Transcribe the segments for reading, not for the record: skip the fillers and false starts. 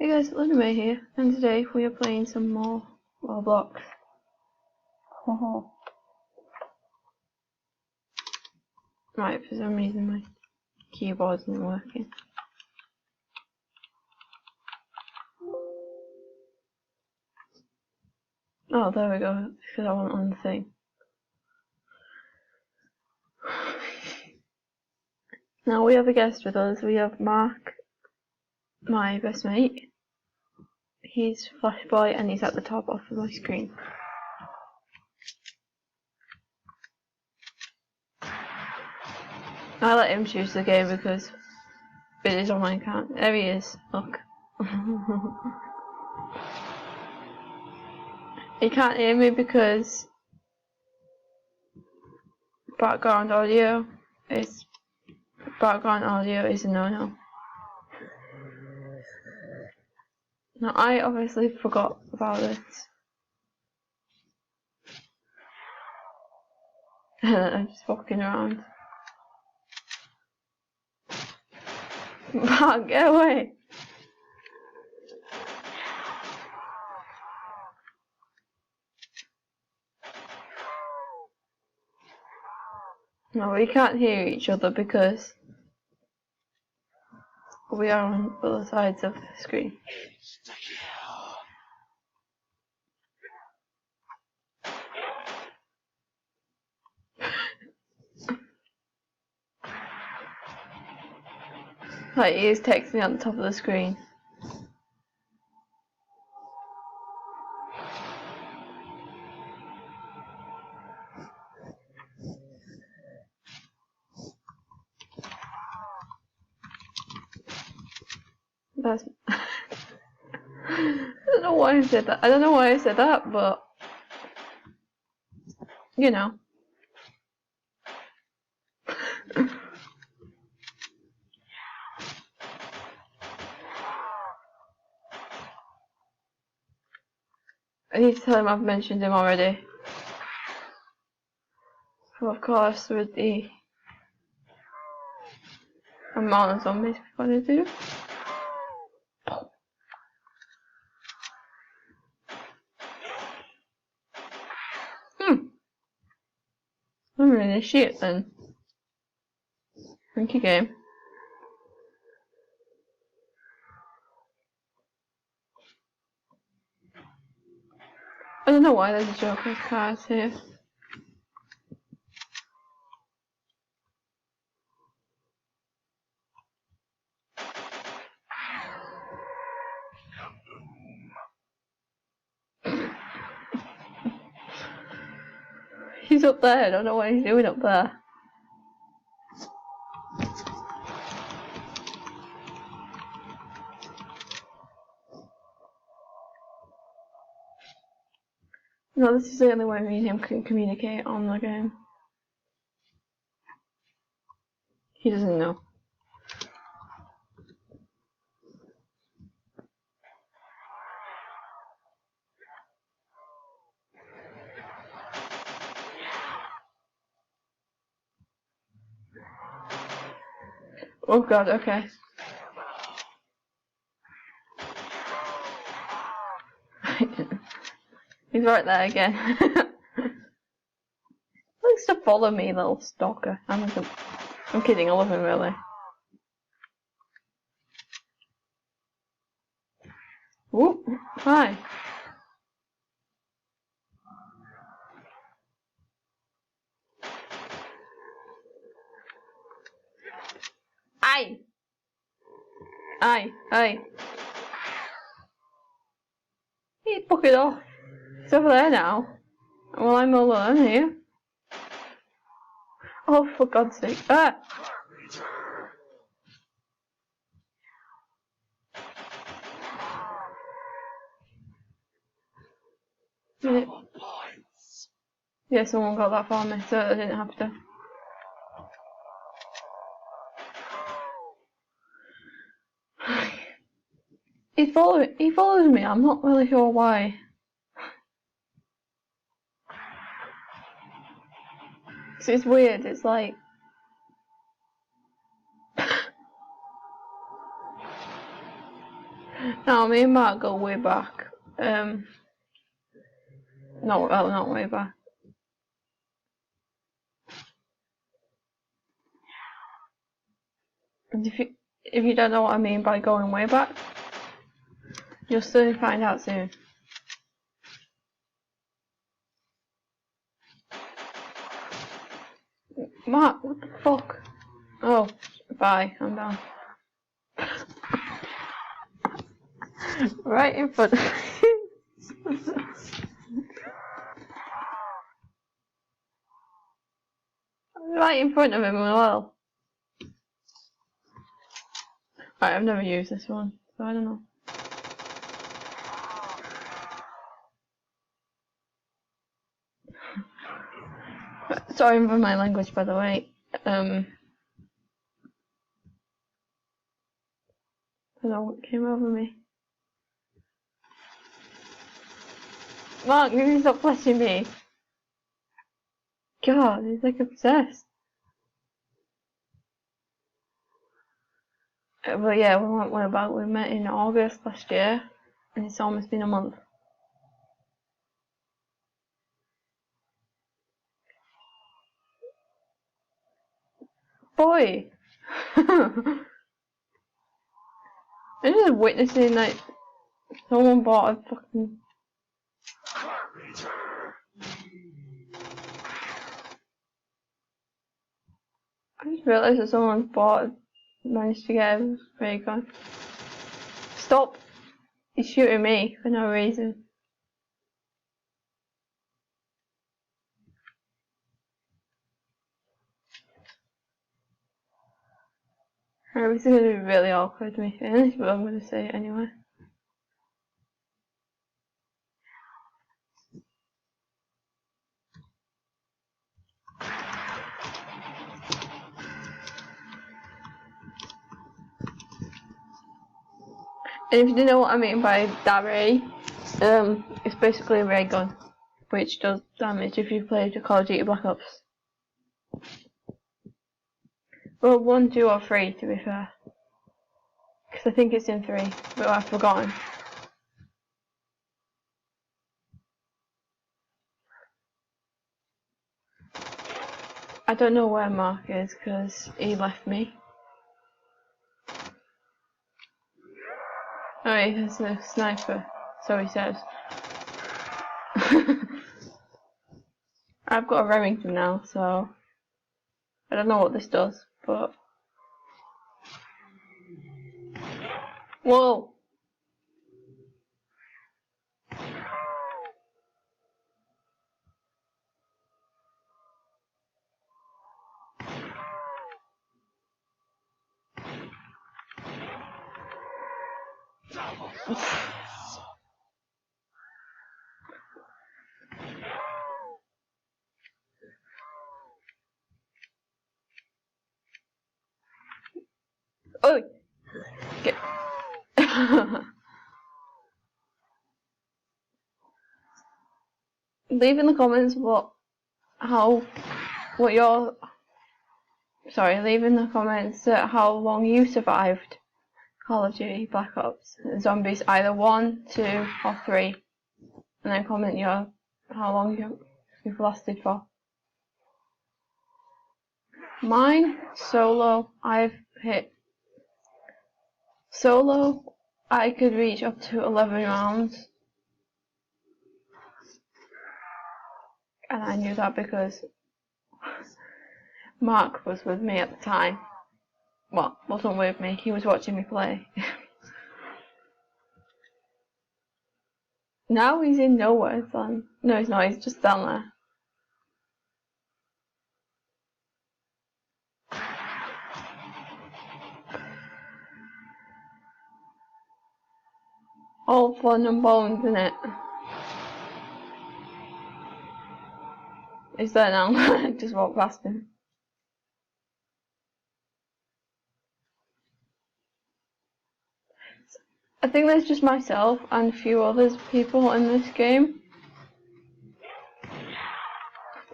Hey guys, Linda here, and today we are playing some more Roblox. Right, for some reason my keyboard isn't working. Oh, there we go, because I wasn't on the thing. Now we have a guest with us. We have Mark, my best mate. He's Flash Boy and he's at the top of my screen. I let him choose the game because it is on my account. There he is, look. He can't hear me because background audio is a no-no. Now I obviously forgot about this. I'm just walking around. Mark, get away! No, we can't hear each other because we are on both sides of the screen. Like, he is texting on the top of the screen. That's... I don't know why I said that. I don't know why I said that, but... You know. I need to tell him I've mentioned him already. So of course, with the amount of zombies we're gonna do. I'm really shit then. Thank you, game. I don't know why there's a Joker's card here. He's up there, I don't know what he's doing up there. No, this is the only way me and him can communicate on the game. He doesn't know. Oh god, okay. He's right there again. Likes to follow me, little stalker. I'm kidding, I love him really. Whoop, hi. Aye. Aye. He fuck it off. It's over there now. Well, I'm all alone here. Oh, for God's sake. Ah! Yeah, someone got that for me, so I didn't have to. He follows me, I'm not really sure why. So it's weird, it's like... No, me and Mark go way back. No, well, not way back. And if you don't know what I mean by going way back, you'll soon find out soon. Mark, what the fuck? Oh, bye, I'm done. Right in front of me. Right in front of him as well. Right, I've never used this one, so I don't know. Sorry for my language, by the way. I don't know what came over me. Mark, you need to stop flashing me. God, he's like obsessed. But yeah, we met in August last year, and it's almost been a month. Boy! I'm just witnessing like someone bought a fucking. I just realised that someone managed to get a ray gun. Stop! He's shooting me for no reason. Alright, this is gonna be really awkward to me finish, but I'm gonna say it anyway. And if you don't know what I mean by that ray, it's basically a ray gun, which does damage if you play Call of Duty Black Ops. Well, 1, 2 or 3 to be fair. Because I think it's in 3, but I've forgotten. I don't know where Mark is because he left me. Oh, he's a sniper, so he says. I've got a Remington now, so I don't know what this does, but. Whoa! Oh! Get. Leave in the comments leave in the comments how long you survived Call of Duty Black Ops Zombies, either 1, 2 or 3, and then comment how long you've lasted for. Mine, solo, I could reach up to 11 rounds, and I knew that because Mark was with me at the time. Well, wasn't with me, he was watching me play. Now he's in nowhere, son. No, he's not, he's just down there. All fun and bones, isn't it? He's there now. I just walked past him. I think there's just myself and a few other people in this game.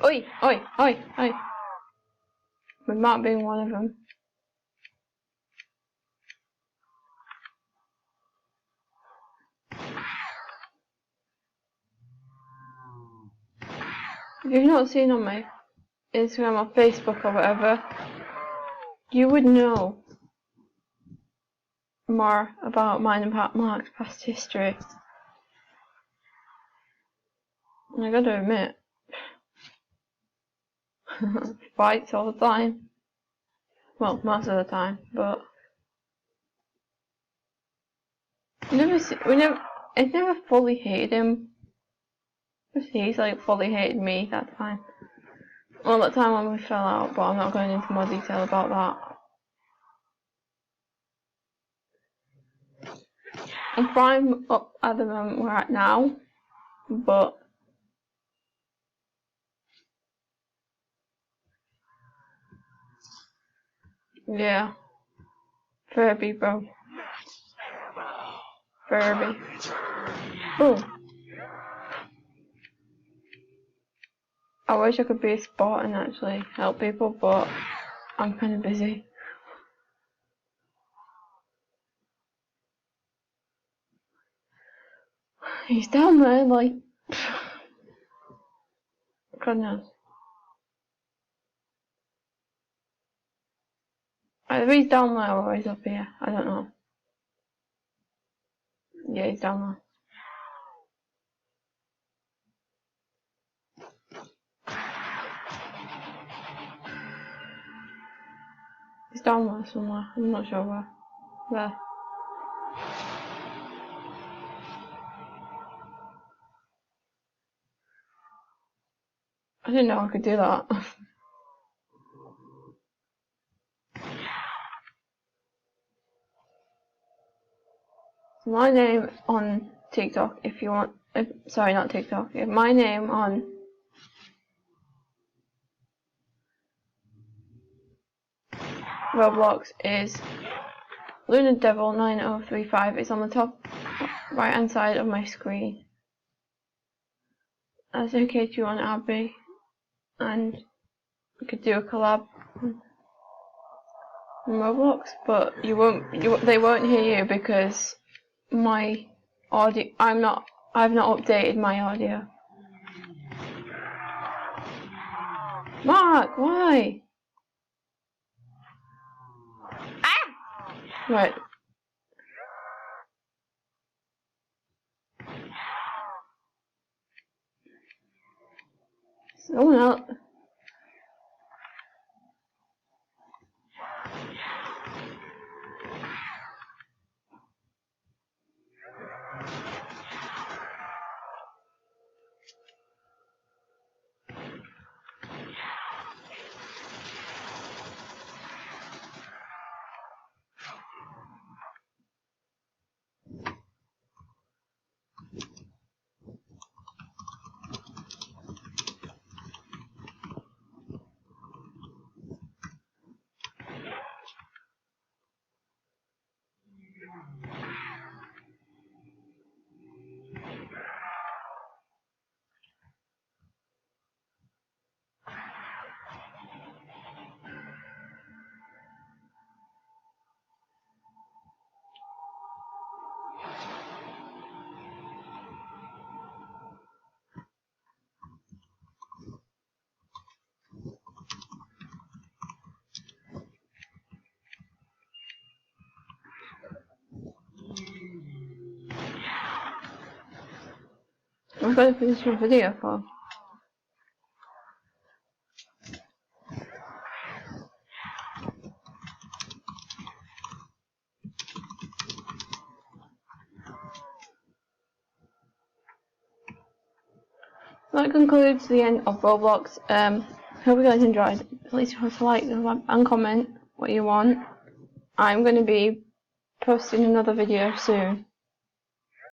Oi, oi, oi, oi. With Matt being one of them. If you've not seen on my Instagram or Facebook or whatever, you would know more about mine and Mark's past history. And I gotta admit, fights all the time. Well, most of the time, but I never fully hated him. He's like fully hated me that time. Well, that time when we fell out, but I'm not going into more detail about that. I'm fine up at the moment we're at now, but yeah, Furby, bro. Furby. Oh. I wish I could be a sport and actually help people, but I'm kind of busy. He's down there, like, goodness. Either he's down there or he's up here. I don't know. Yeah, he's down there. He's down there somewhere. I'm not sure where. There. I didn't know I could do that. My name on TikTok, if you want. Sorry, not TikTok. My name on Roblox is Lunar Devil 9035. It's on the top right hand side of my screen. That's okay if you want to add me, and we could do a collab on Roblox, but they won't hear you because my audio. I've not updated my audio. Mark, why? Ah! Right. Someone else. I'm going to finish my video for. That concludes the end of Roblox. Hope you guys enjoyed. Please remember to like and comment what you want. I'm going to be posting another video soon.